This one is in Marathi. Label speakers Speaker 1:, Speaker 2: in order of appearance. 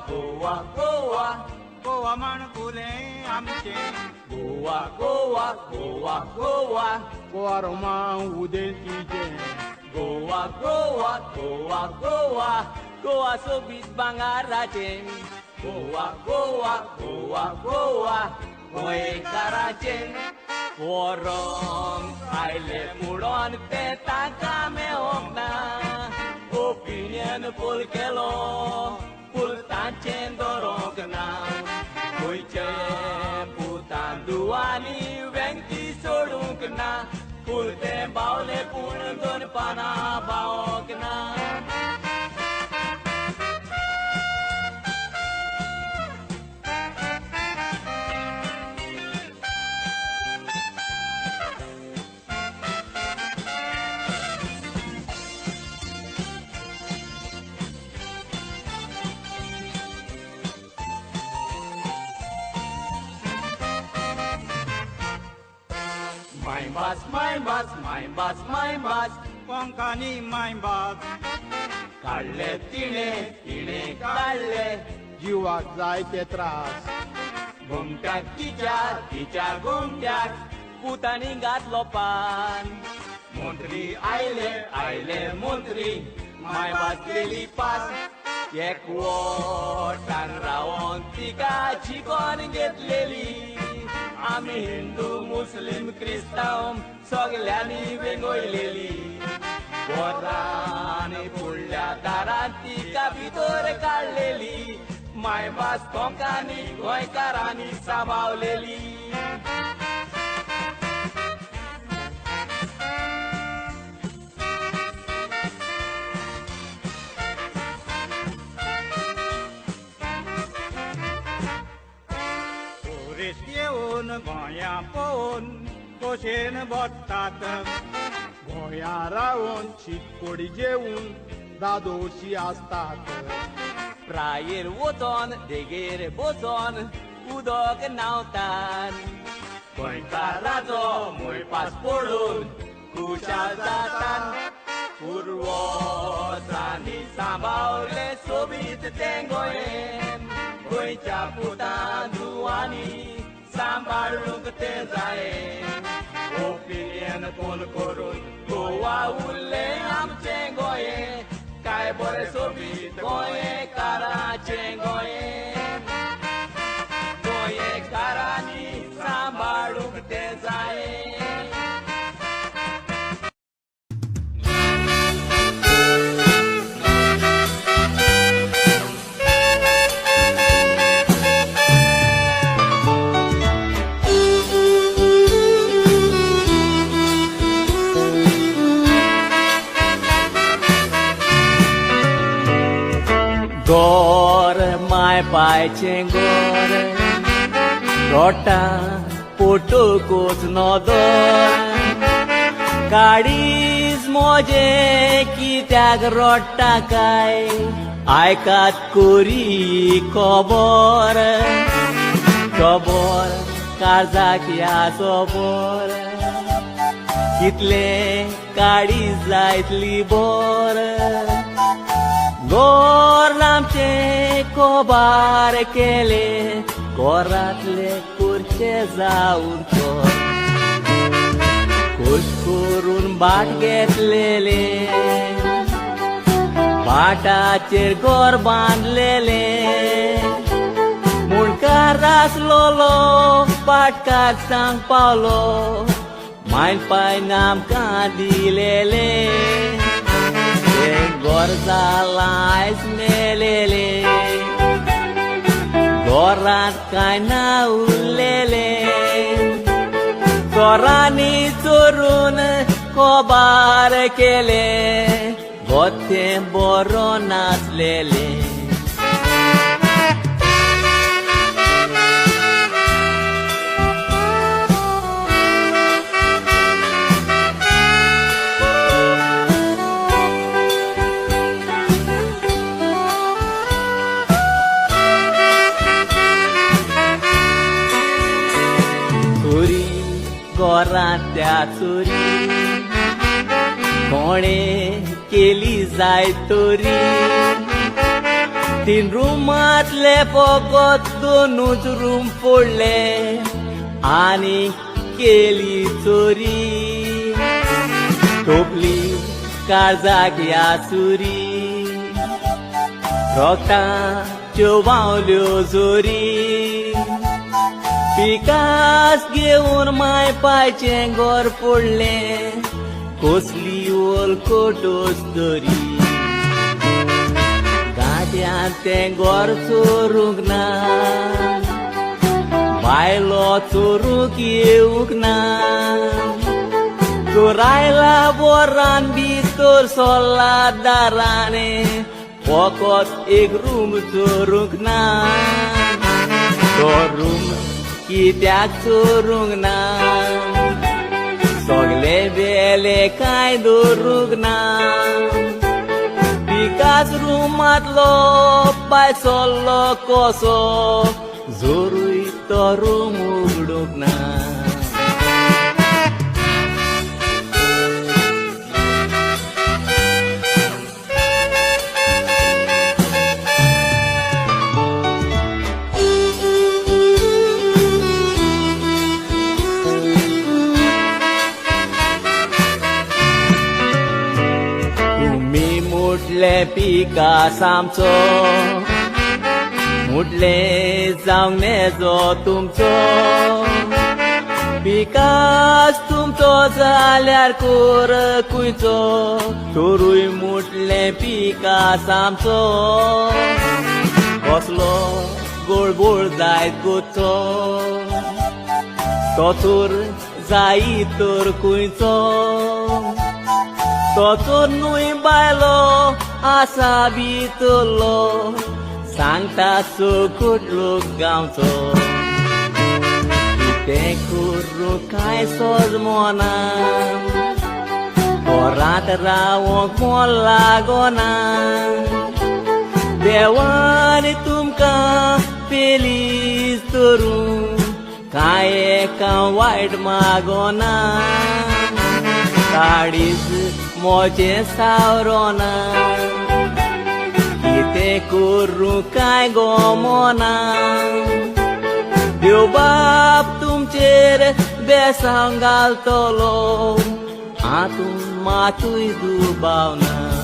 Speaker 1: गोवा गोवा
Speaker 2: गोवा माणकुले आमचे
Speaker 1: गोवा गोवा गोवा गोवा
Speaker 2: गोवा रोमा उदेतीचे
Speaker 1: गोवा गोवा गोवा गोवा गोवा सोबीत भांगाराचे गोवा गोवा गोवा गोवा गोंयकाराचे वरोंक आयले मुडोन ते ताका मेळोंक ना ओपिनियन पोल केलो पूल तांचें दरोंक ना गोंयचे पुतांदुवांनी वेंगटी सोडूंक ना पूल ते बावले पूण दोन पानां बावोंक ना माय बास
Speaker 2: कोंकानी मायबाग
Speaker 1: काढले तिणे तिणे काढले
Speaker 2: जिवाक जायते त्रास
Speaker 1: घुमट्याक तिच्या घुमट्याक पुतांनी घातलो पान मंत्री आयले मंत्री मायबास केली पास एक वोटान रावोन तिका चिकोन घेतलेली आमी हिंदू मुस्लिम क्रिस्तांव सगल्यांनी वेगळलेली वरांनी फुडल्या दारांत तिका भितर काडलेली मायभास कोंकानी गोंयकारांनी सांबाळलेली
Speaker 2: येऊन गोंया पळोवन खोशेन बसतात गोंया रावून शीतकोडी जेवून दादोशी आसतात
Speaker 1: प्रायेर वचोन देगेर बसोन उदक न्हांवतात गोंयकाराचो मोयपास पडून खुशाल जातात पुर्वजांनी सांबाळले सोबीत तें गोंयें गोंयच्या पुतांदुवांनी सांबाळूंक तें जायें ओपिनियन पोल करून गोवा उरलें आमचें गोंयें काय बरें सोबीत गोंयकाराचें गोंयें गोंयकारांनी सांबाळूंक तें जायें गोर माय पायचें गोर रोटा पोटोकूच नोदोर काडीज मोजे कित्याक रोडटा काय आयकात कोरी खबर खबर काळजाक ह्या सोबोर कितले काडीज लायतली बोर गोर आमचे कोबार केले गोरातले कुर्चे जाऊन खुश करून बाट घेतलेले बाटाचेर गोर बांदलेले मुणकार आसलोलो पाटकार सांग पावलो मायन पाय आमकां दिलेले गोर जाला आयज मेलेले गोरांत कांय ना उरलेले गोरांनी चोरून कोबार केले गोते बरो नाचलेले गोरांत्या चोरी कोणे केली जाय तोरी तीन रुमातले फकत दोनूच रूम फोडले आनी केली चोरी तोपली काळजाक ह्या सुरी रोगटाच्यो बावल्यो जोरी पिकास घेवन माय पायचें घर पडलें कसली ओलकोटोस तरी गाट्यांत तें घर चोरूंक ना बायलो चोरूंक येवंक ना तो रायला बोरान भितर सोल्ला दाराने फकत एक रूम चोरूंक ना तो रूम कित्याक चोरूंक ना सगले बेले कांय दवरूंक ना पिकास रुमांतलो पाय सोल्लो कसो जोरूय तो रूम उगडूंक ना मुटले पिकास आमचो मुटले जावंक नेजो तुमचो पिकास तुमचो जाल्यार कोर कुयचो चोरूय मुटले पिकास आमचो कसलो गोळबोळ जायत गोचो तो चोर जायी तर कुयचो तो चोर न्हय बायलो आसा भितरलो सांगता चोखूट लोक गांवचो कितें करूं कांय सोजमोना घरांत रावंक मोल लागोना देवान तुमकां पेलीच धरून कांय एका वायट मागोना काडीच मोचे सावरोना कितें करूं कांय गोमोना देव बाप तुमचेर बेसांव घालतलो हातून मातूय दुबाव ना